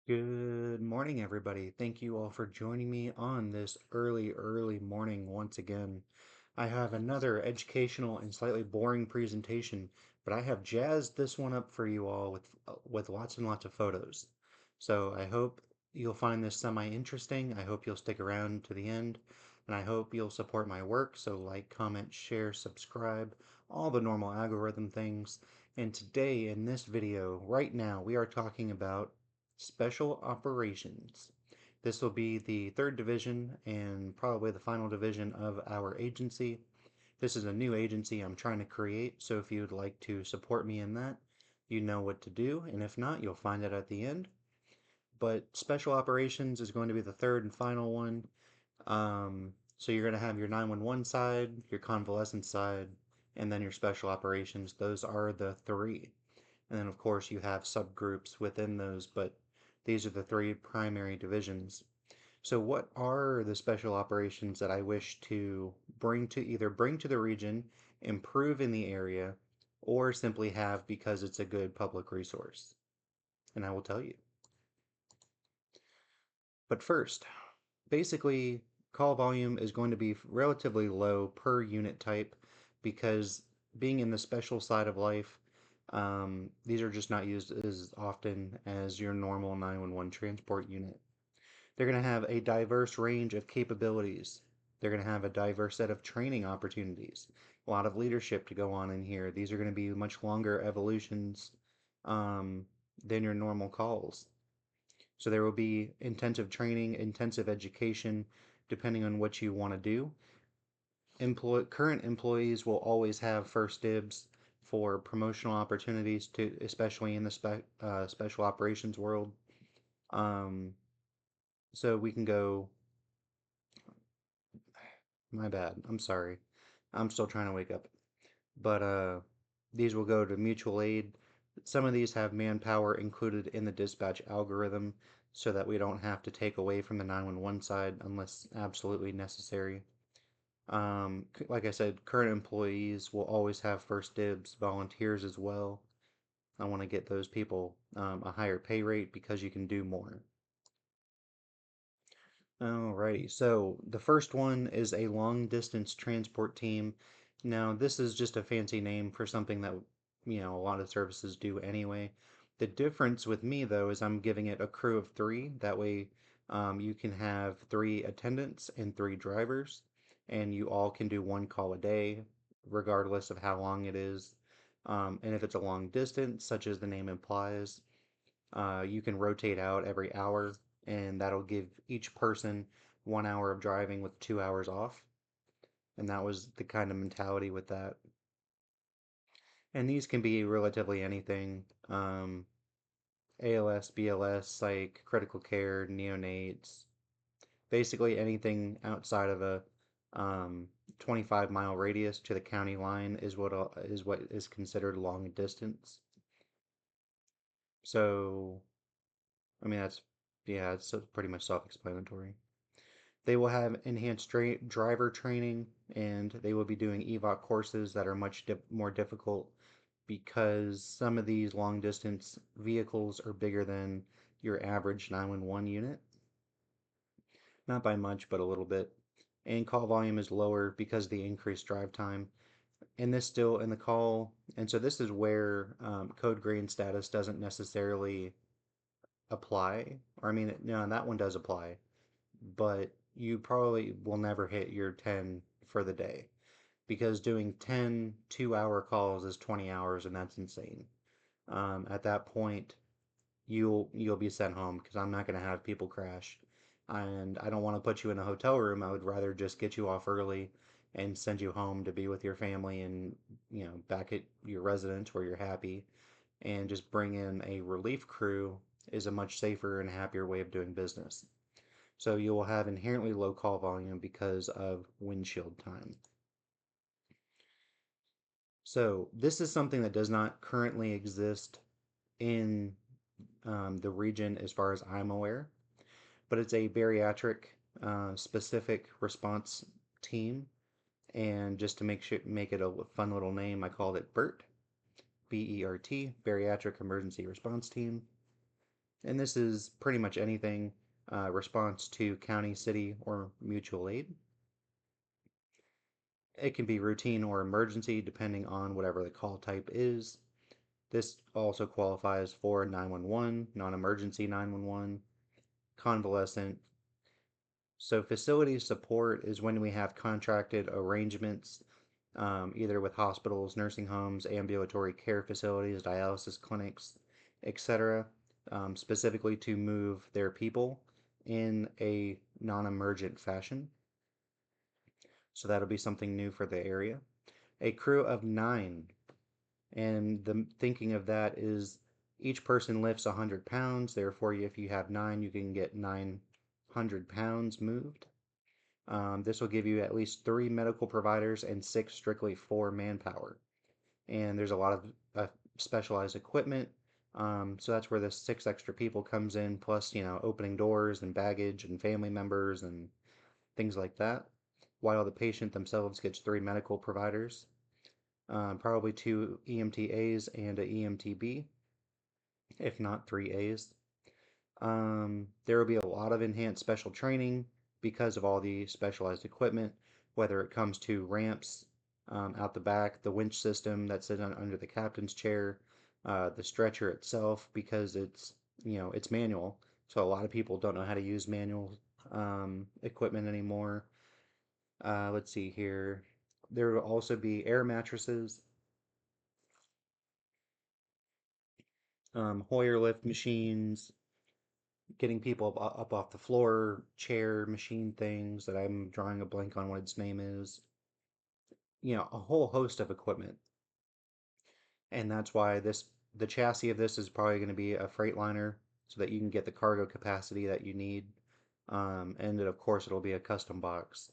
Good morning, everybody. Thank you all for joining me on this early morning once again. I have another educational and slightly boring presentation, but I have jazzed this one up for you all with lots and lots of photos. So I hope you'll find this semi-interesting. I hope you'll stick around to the end, and I hope you'll support my work. So like, comment, share, subscribe, all the normal algorithm things. And today in this video, right now, we are talking about Special Operations. This will be the third division and probably the final division of our agency. This is a new agency I'm trying to create, so if you'd like to support me in that, you know what to do, and if not, you'll find it at the end. But Special Operations is going to be the third and final one. So you're going to have your 911 side, your convalescent side, and then your Special Operations. Those are the three. And then, of course, you have subgroups within those, but these are the three primary divisions. So what are the special operations that I wish to bring to the region, improve in the area, or simply have because it's a good public resource? And I will tell you. But first, basically, call volume is going to be relatively low per unit type because being in the special side of life, these are just not used as often as your normal 911 transport unit. They're going to have a diverse range of capabilities. They're going to have a diverse set of training opportunities, a lot of leadership to go on in here. These are going to be much longer evolutions um, than your normal calls. So there will be intensive training, intensive education, depending on what you want to do. Current employees will always have first dibs for promotional opportunities to, especially in the special operations world. Um, so we can go. My bad. I'm sorry. I'm still trying to wake up. But these will go to mutual aid. Some of these have manpower included in the dispatch algorithm so that we don't have to take away from the 911 side unless absolutely necessary. Like I said, current employees will always have first dibs, volunteers as well. I want to get those people a higher pay rate because you can do more. Alrighty, so the first one is a long distance transport team. Now, this is just a fancy name for something that, a lot of services do anyway. The difference with me, though, is I'm giving it a crew of three. That way, you can have three attendants and three drivers, and you all can do one call a day, regardless of how long it is. And if it's a long distance, such as the name implies, you can rotate out every hour, and that'll give each person 1 hour of driving with 2 hours off. And that was the kind of mentality with that. And these can be relatively anything ALS, BLS, psych, critical care, neonates, basically anything outside of a 25-mile radius to the county line is what is considered long distance. So, I mean, yeah, it's pretty much self-explanatory. They will have enhanced driver training, and they will be doing EVOC courses that are much more difficult because some of these long distance vehicles are bigger than your average 911 unit. Not by much, but a little bit. And call volume is lower because of the increased drive time. And this still in the call, and so this is where code green status doesn't necessarily apply. Or I mean, no, that one does apply, but you probably will never hit your 10 for the day because doing 10 2-hour calls is 20 hours, and that's insane. At that point, you'll be sent home because I'm not going to have people crash, and I don't want to put you in a hotel room. I would rather just get you off early and send you home to be with your family and back at your residence where you're happy, and just bring in a relief crew is a much safer and happier way of doing business. So you will have inherently low call volume because of windshield time. So this is something that does not currently exist in the region as far as I'm aware, but it's a bariatric specific response team. And just to make it a fun little name, I called it BERT, BERT, Bariatric Emergency Response Team. And this is pretty much anything response to county, city, or mutual aid. It can be routine or emergency depending on whatever the call type is. This also qualifies for 911, non-emergency 911, convalescent. So facility support is when we have contracted arrangements, either with hospitals, nursing homes, ambulatory care facilities, dialysis clinics, etc., specifically to move their people in a non-emergent fashion. So that'll be something new for the area. A crew of 9. And the thinking of that is each person lifts 100 pounds. Therefore, if you have 9, you can get 900 pounds moved. This will give you at least 3 medical providers and 6 strictly for manpower. And there's a lot of specialized equipment. So that's where the 6 extra people comes in, plus, opening doors and baggage and family members and things like that, while the patient themselves gets 3 medical providers, probably 2 EMTAs and a EMTB, if not 3 A's. There will be a lot of enhanced special training because of all the specialized equipment, whether it comes to ramps out the back, the winch system that's under the captain's chair, the stretcher itself, because it's manual. So a lot of people don't know how to use manual equipment anymore. Let's see here. There will also be air mattresses, Hoyer lift machines, getting people up off the floor, chair machine things that I'm drawing a blank on what its name is. A whole host of equipment. And that's why the chassis of this is probably going to be a Freightliner so that you can get the cargo capacity that you need. And of course, it'll be a custom box.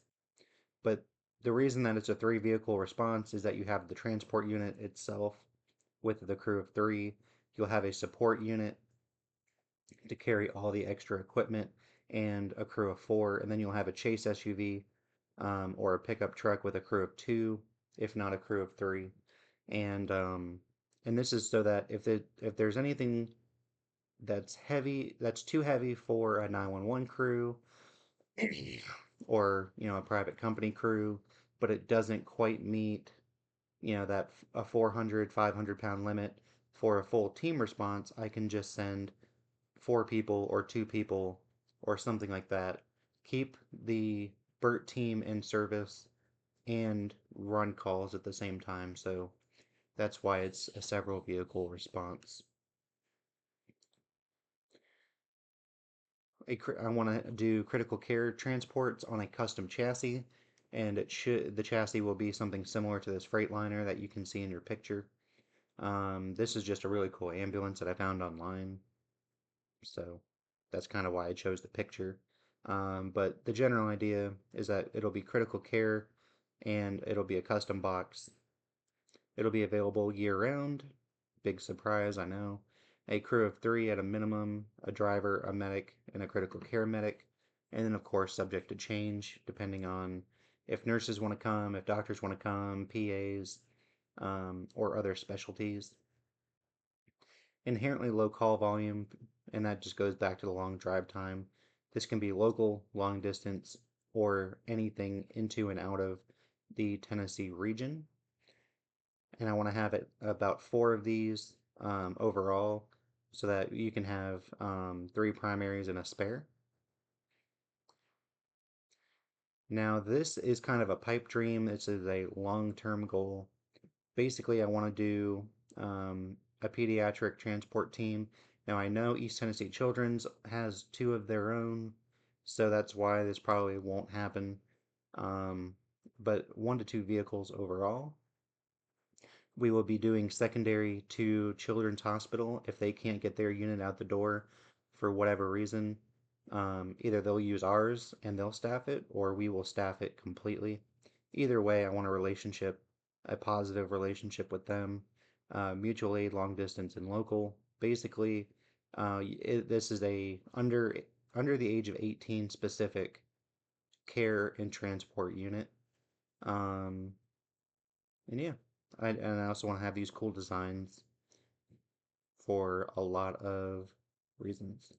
But the reason that it's a 3 vehicle response is that you have the transport unit itself with the crew of 3. You'll have a support unit to carry all the extra equipment and a crew of 4, and then you'll have a chase SUV or a pickup truck with a crew of 2, if not a crew of 3. And this is so that if there's anything that's too heavy for a 911 crew or a private company crew, but it doesn't quite meet that a 400-500 pound limit for a full team response, I can just send 4 people or 2 people or something like that. Keep the BERT team in service and run calls at the same time. So that's why it's a several vehicle response. I want to do critical care transports on a custom chassis, and the chassis will be something similar to this Freightliner that you can see in your picture. This is just a really cool ambulance that I found online, so that's kind of why I chose the picture. But the general idea is that it'll be critical care and it'll be a custom box. It'll be available year round. Big surprise, I know. A crew of 3 at a minimum, a driver, a medic, and a critical care medic. And then, of course, subject to change depending on if nurses want to come, if doctors want to come, PAs, or other specialties. Inherently low call volume, and that just goes back to the long drive time. This can be local, long distance, or anything into and out of the Tennessee region. And I want to have it about 4 of these overall so that you can have 3 primaries and a spare. Now, this is kind of a pipe dream. This is a long-term goal. Basically, I want to do a pediatric transport team. Now, I know East Tennessee Children's has 2 of their own, so that's why this probably won't happen. But 1 to 2 vehicles overall. We will be doing secondary to Children's Hospital if they can't get their unit out the door for whatever reason. Either they'll use ours and they'll staff it, or we will staff it completely. Either way, I want a positive relationship with them. Mutual aid, long distance, and local. Basically, this is a under the age of 18 specific care and transport unit. Um, and yeah, and I also want to have these cool designs for a lot of reasons.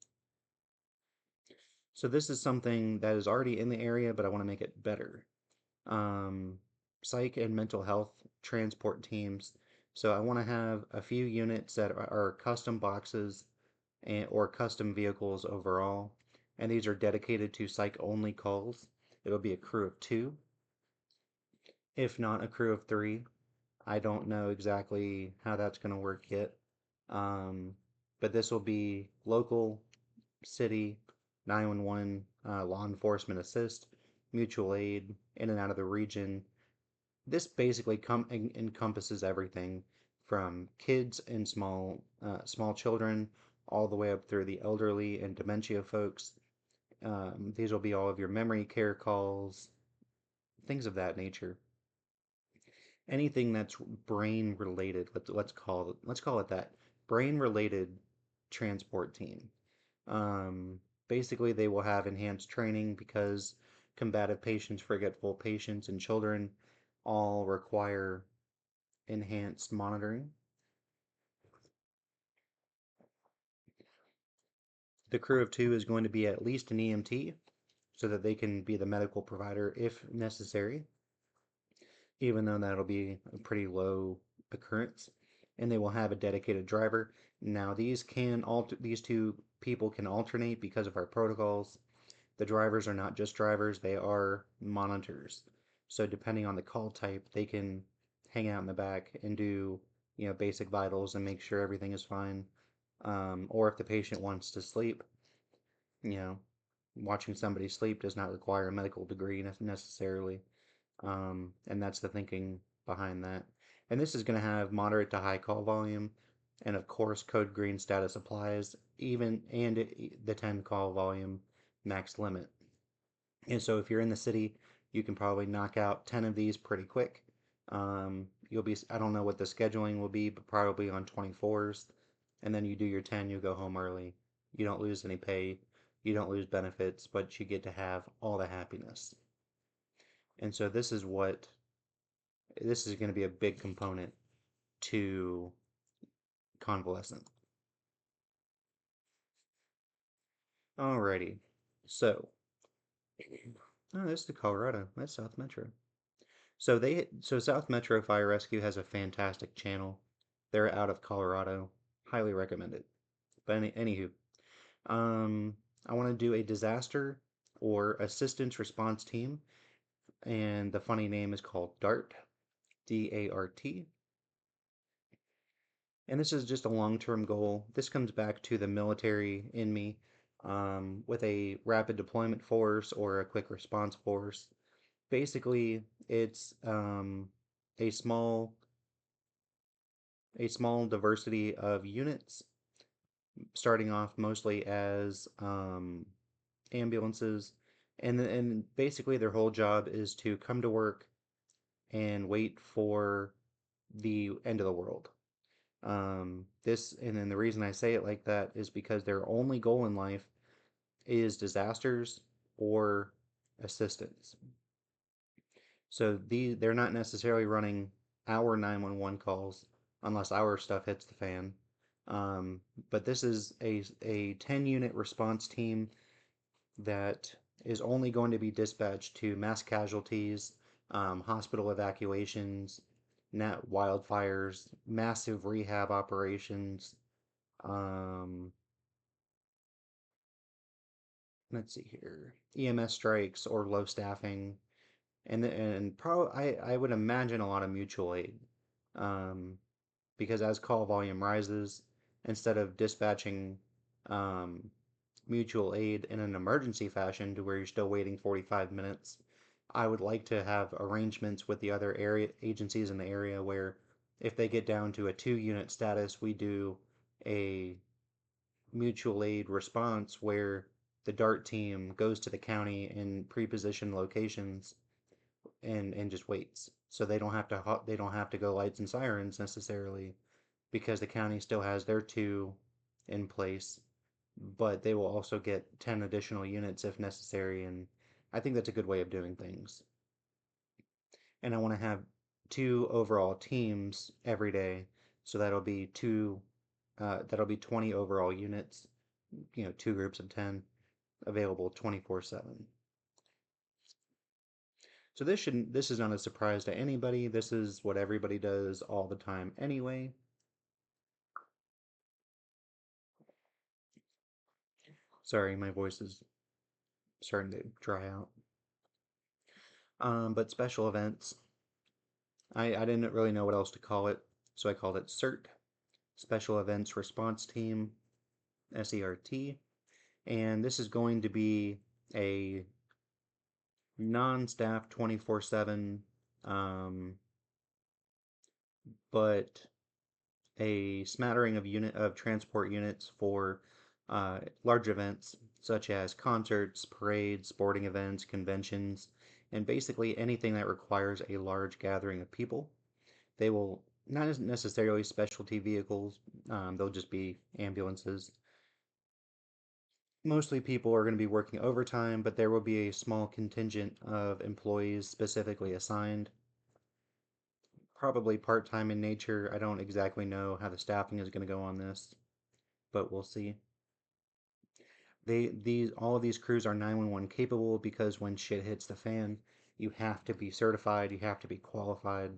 So this is something that is already in the area, but I want to make it better. Um, Psych and mental health transport teams. So I want to have a few units that are custom boxes or custom vehicles overall, and these are dedicated to psych only calls. It'll be a crew of 2, if not a crew of 3. I don't know exactly how that's going to work yet. Um, but this will be local, city, 911, law enforcement assist, mutual aid, in and out of the region. This basically encompasses everything from kids and small children all the way up through the elderly and dementia folks. These will be all of your memory care calls, things of that nature. Anything that's brain related. Let's call it that, brain related transport team. Basically, they will have enhanced training because combative patients, forgetful patients, and children all require enhanced monitoring. The crew of 2 is going to be at least an EMT so that they can be the medical provider if necessary, even though that'll be a pretty low occurrence. And they will have a dedicated driver. Now, these two people can alternate because of our protocols. The drivers are not just drivers, they are monitors. So depending on the call type, they can hang out in the back and do, basic vitals and make sure everything is fine. Or if the patient wants to sleep, you know, watching somebody sleep does not require a medical degree necessarily. And that's the thinking behind that. And this is going to have moderate to high call volume, and of course, code green status applies, the 10 call volume max limit. And so if you're in the city, you can probably knock out 10 of these pretty quick. I don't know what the scheduling will be, but probably on 24s. And then you do your 10, you go home early. You don't lose any pay, you don't lose benefits, but you get to have all the happiness. And so this is going to be a big component to convalescent. Alrighty. So, oh, this is the Colorado. That's South Metro. So South Metro Fire Rescue has a fantastic channel. They're out of Colorado. Highly recommend it. But anywho, um, I want to do a disaster or assistance response team, and the funny name is called DART, DART. And this is just a long-term goal. This comes back to the military in me, with a rapid deployment force or a quick response force. Basically, it's a small a small diversity of units, starting off mostly as ambulances, and basically their whole job is to come to work and wait for the end of the world. And then the reason I say it like that is because their only goal in life is disasters or assistance. So they're not necessarily running our 911 calls unless our stuff hits the fan. Um, but this is a 10 unit response team that is only going to be dispatched to mass casualties, hospital evacuations, wildfires, massive rehab operations. Um, let's see here, EMS strikes or low staffing, and I would imagine a lot of mutual aid, um, because as call volume rises, instead of dispatching um, mutual aid in an emergency fashion to where you're still waiting 45 minutes, I would like to have arrangements with the other area agencies in the area where if they get down to a 2 unit status, we do a mutual aid response where the DART team goes to the county in pre-positioned locations and just waits. So they don't have to go lights and sirens necessarily because the county still has their 2 in place, but they will also get 10 additional units if necessary, and I think that's a good way of doing things. And I want to have 2 overall teams every day, so that'll be 20 overall units 2 groups of 10, available 24/7. So this is not a surprise to anybody. This is what everybody does all the time anyway. Sorry, my voice is starting to dry out. But special events, I didn't really know what else to call it, so I called it CERT, Special Events Response Team, SERT. And this is going to be a non-staff 24/7, but a smattering of transport units for large events such as concerts, parades, sporting events, conventions, and basically anything that requires a large gathering of people. They will not necessarily specialty vehicles, they'll just be ambulances. Mostly people are going to be working overtime, but there will be a small contingent of employees specifically assigned, probably part-time in nature. I don't exactly know how the staffing is going to go on this, but we'll see. All of these crews are 911 capable because when shit hits the fan, you have to be certified, you have to be qualified,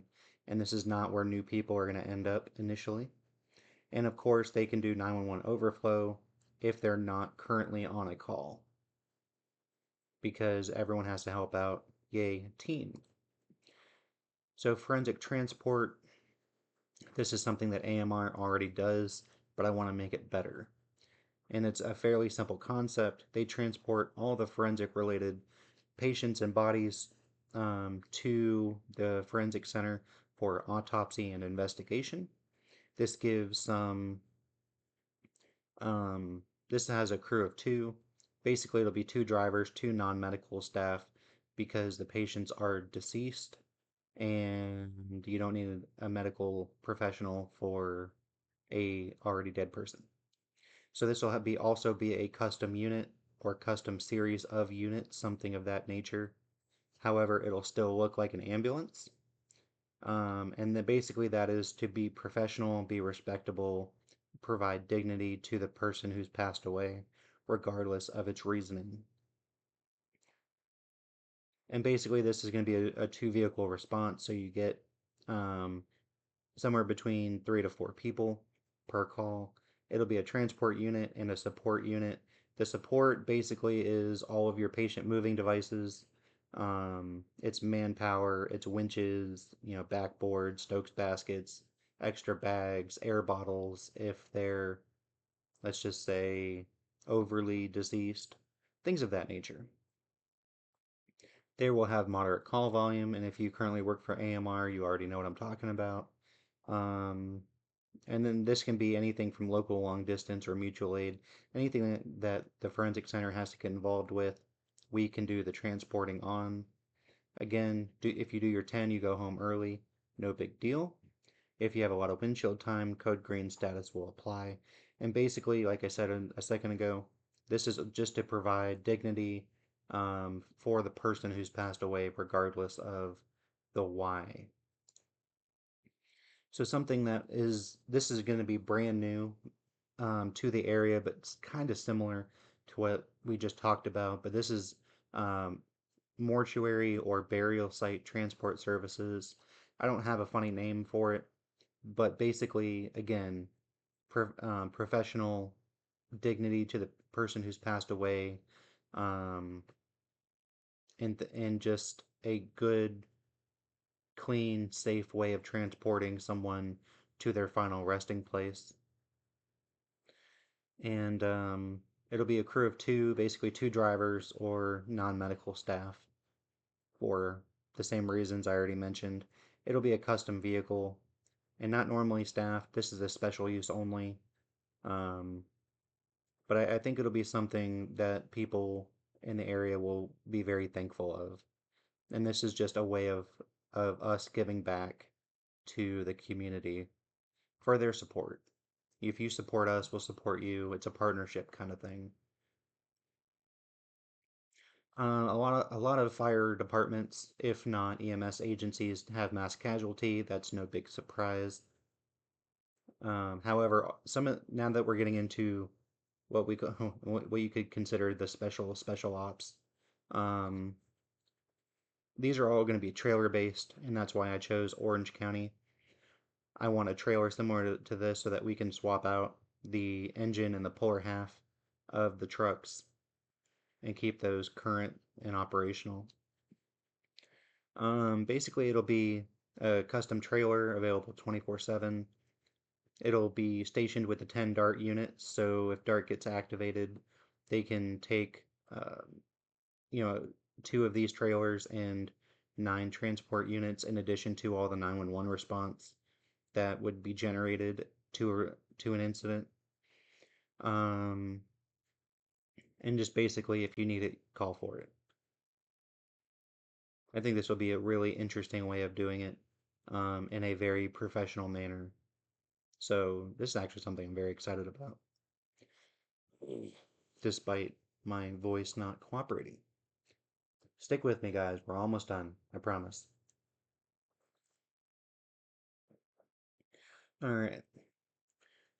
and this is not where new people are going to end up initially. And of course, they can do 911 overflow if they're not currently on a call, because everyone has to help out. Yay, team. So forensic transport, this is something that AMR already does, but I want to make it better. And it's a fairly simple concept. They transport all the forensic related patients and bodies to the forensic center for autopsy and investigation. This gives some, this has a crew of 2. Basically, it'll be 2 drivers, 2 non-medical staff, because the patients are deceased and you don't need a medical professional for a already dead person. So this will also be a custom unit or custom series of units, something of that nature. However, it'll still look like an ambulance. And then basically that is to be professional, be respectable, provide dignity to the person who's passed away, regardless of its reasoning. And basically this is going to be a 2-vehicle response, so you get somewhere between 3 to 4 people per call. It'll be a transport unit and a support unit. The support basically is all of your patient moving devices. It's manpower, it's winches, backboards, Stokes baskets, extra bags, air bottles if they're, let's just say, overly deceased, things of that nature. They will have moderate call volume, and if you currently work for AMR, you already know what I'm talking about. And then this can be anything from local, long distance, or mutual aid. Anything that the forensic center has to get involved with, we can do the transporting on. Again, if you do your 10, you go home early, no big deal. If you have a lot of windshield time, code green status will apply. And basically, like I said a second ago, this is just to provide dignity for the person who's passed away, regardless of the why. So something this is going to be brand new to the area, but it's kind of similar to what we just talked about. But this is um, mortuary or burial site transport services. I don't have a funny name for it, but basically, again, professional dignity to the person who's passed away, um, and just a good, clean, safe way of transporting someone to their final resting place. And it'll be a crew of 2, basically 2 drivers or non-medical staff for the same reasons I already mentioned. It'll be a custom vehicle and not normally staffed. This is a special use only. Um, but I think it'll be something that people in the area will be very thankful of. And this is just a way of us giving back to the community for their support. If you support us, we'll support you. It's a partnership kind of thing. A lot of fire departments, if not EMS agencies, have mass casualty. That's no big surprise. However, now that we're getting into what we what you could consider the special ops. Um, these are all going to be trailer based, and that's why I chose Orange County. I want a trailer similar to this so that we can swap out the engine and the puller half of the trucks and keep those current and operational. Basically, it'll be a custom trailer available 24/7. It'll be stationed with the 10 Dart units, so if Dart gets activated, they can take, you know, 2 of these trailers and 9 transport units in addition to all the 911 response that would be generated to an incident. Um, and just basically, if you need it, call for it. I think this will be a really interesting way of doing it in a very professional manner. So this is actually something I'm very excited about, despite my voice not cooperating. Stick with me, guys. We're almost done. I promise. All right.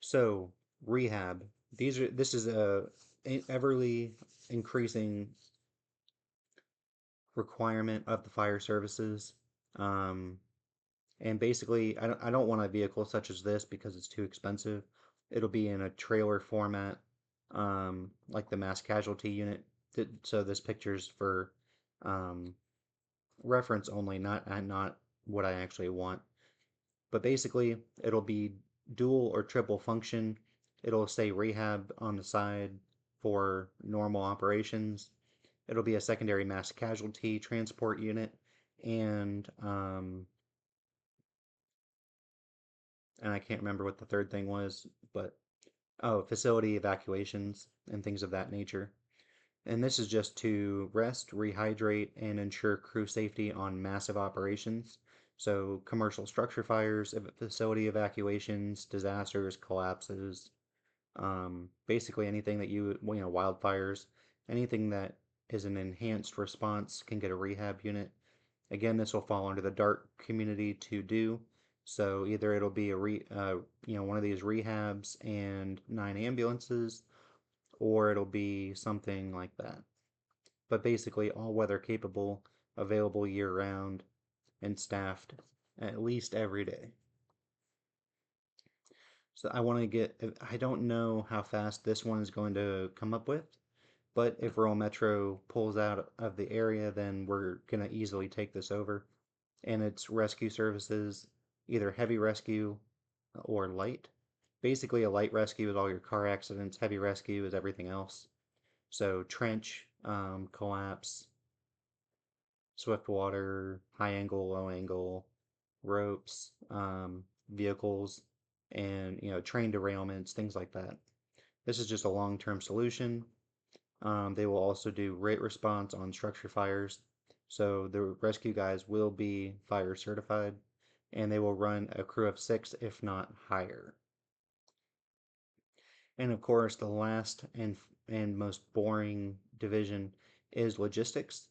So rehab. This is a everly increasing requirement of the fire services. Um, and basically, I don't want a vehicle such as this because it's too expensive. It'll be in a trailer format, like the mass casualty unit. So this picture's for um, reference only, not what I actually want. But basically, it'll be dual or triple function. It'll say rehab on the side for normal operations. It'll be a secondary mass casualty transport unit, and and I can't remember what the third thing was, but oh, facility evacuations and things of that nature. And this is just to rest, rehydrate, and ensure crew safety on massive operations. So, commercial structure fires, facility evacuations, disasters, collapses, basically anything that wildfires, anything that is an enhanced response can get a rehab unit. Again, this will fall under the DART community to do. So either it'll be one of these rehabs and 9 ambulances, or it'll be something like that. But basically, all weather capable, available year round, and staffed at least every day. So I want to I don't know how fast this one is going to come up with, but if Rural Metro pulls out of the area, then we're going to easily take this over. And its rescue services, either heavy rescue or light. Basically, a light rescue is all your car accidents, heavy rescue is everything else. So, trench, collapse, swift water, high angle, low angle, ropes, vehicles, and train derailments, things like that. This is just a long-term solution. They will also do rate response on structure fires. So the rescue guys will be fire certified, and they will run a crew of 6, if not higher. And of course, the last and most boring division is logistics.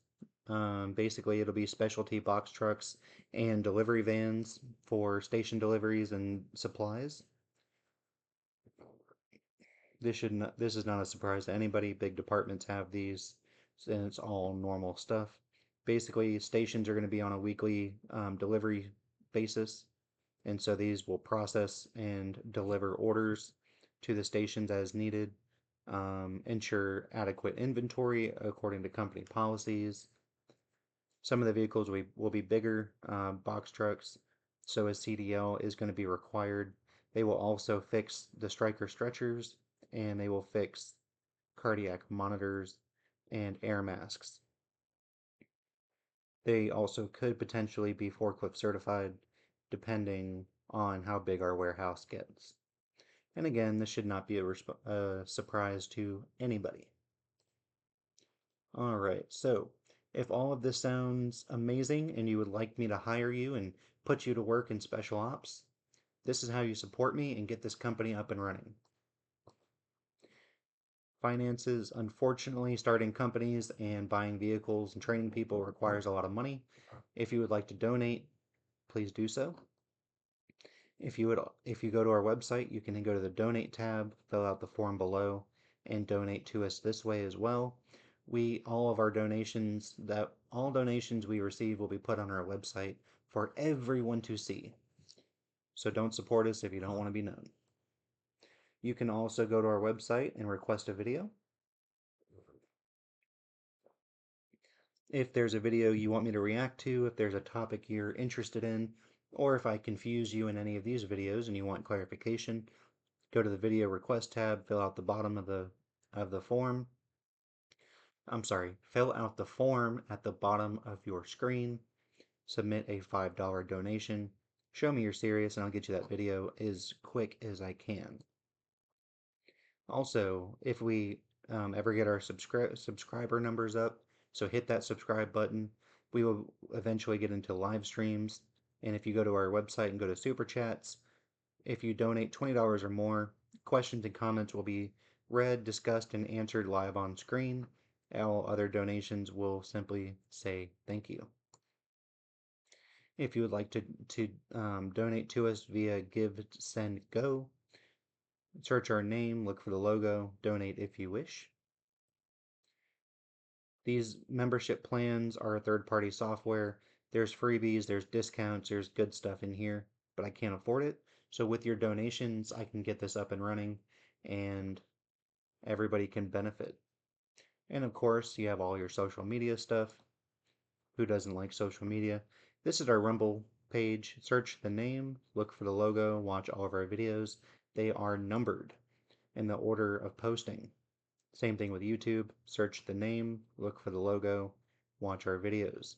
Basically, it'll be specialty box trucks and delivery vans for station deliveries and supplies. This is not a surprise to anybody. Big departments have these, and it's all normal stuff. Basically, stations are going to be on a weekly delivery basis, and so these will process and deliver orders to the stations as needed, ensure adequate inventory according to company policies. Some of the vehicles will be bigger box trucks, so a CDL is going to be required. They will also fix the striker stretchers, and they will fix cardiac monitors and air masks. They also could potentially be forklift certified depending on how big our warehouse gets. And again, this should not be a surprise to anybody. All right, so if all of this sounds amazing and you would like me to hire you and put you to work in special ops, this is how you support me and get this company up and running. Finances, unfortunately, starting companies and buying vehicles and training people requires a lot of money. If you would like to donate, please do so. If you go to our website, you can go to the donate tab, fill out the form below, and donate to us this way as well. All donations we receive will be put on our website for everyone to see. So don't support us if you don't want to be known. You can also go to our website and request a video. If there's a video you want me to react to, if there's a topic you're interested in, or if I confuse you in any of these videos and you want clarification, go to the video request tab, fill out the bottom of the form. Fill out the form at the bottom of your screen, submit a $5 donation, show me you're serious, and I'll get you that video as quick as I can. Also, if we ever get our subscriber numbers up, so hit that subscribe button, we will eventually get into live streams. And if you go to our website and go to Super Chats, if you donate $20 or more, questions and comments will be read, discussed, and answered live on screen. All other donations will simply say thank you. If you would like to donate to us via Give, Send, Go, search our name, look for the logo, donate if you wish. These membership plans are third-party software. There's freebies, there's discounts, there's good stuff in here, but I can't afford it. So with your donations, I can get this up and running and everybody can benefit. And of course, you have all your social media stuff. Who doesn't like social media? This is our Rumble page. Search the name, look for the logo, watch all of our videos. They are numbered in the order of posting. Same thing with YouTube. Search the name, look for the logo, watch our videos.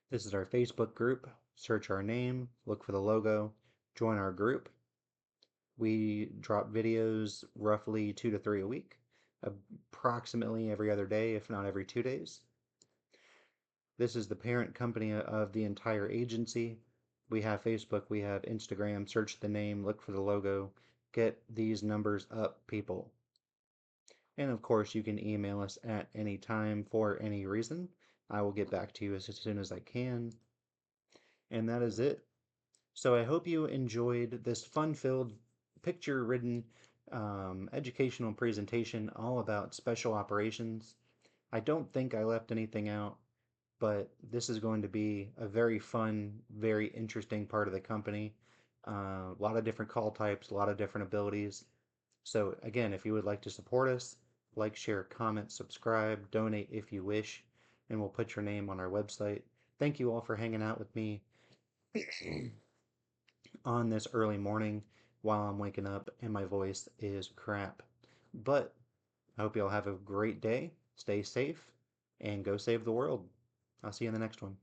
This is our Facebook group. Search our name, look for the logo, join our group. We drop videos roughly 2 to 3 a week, approximately every other day, if not every 2 days. This is the parent company of the entire agency. We have Facebook, we have Instagram. Search the name, look for the logo, get these numbers up, people. And of course, you can email us at any time for any reason. I will get back to you as soon as I can. And that is it. So I hope you enjoyed this fun-filled, picture-ridden, educational presentation all about special operations. I don't think I left anything out, but this is going to be a very fun, very interesting part of the company. A lot of different call types, a lot of different abilities. So again, if you would like to support us, like, share, comment, subscribe, donate if you wish, and we'll put your name on our website. Thank you all for hanging out with me on this early morning while I'm waking up and my voice is crap. But I hope you all have a great day, stay safe, and go save the world. I'll see you in the next one.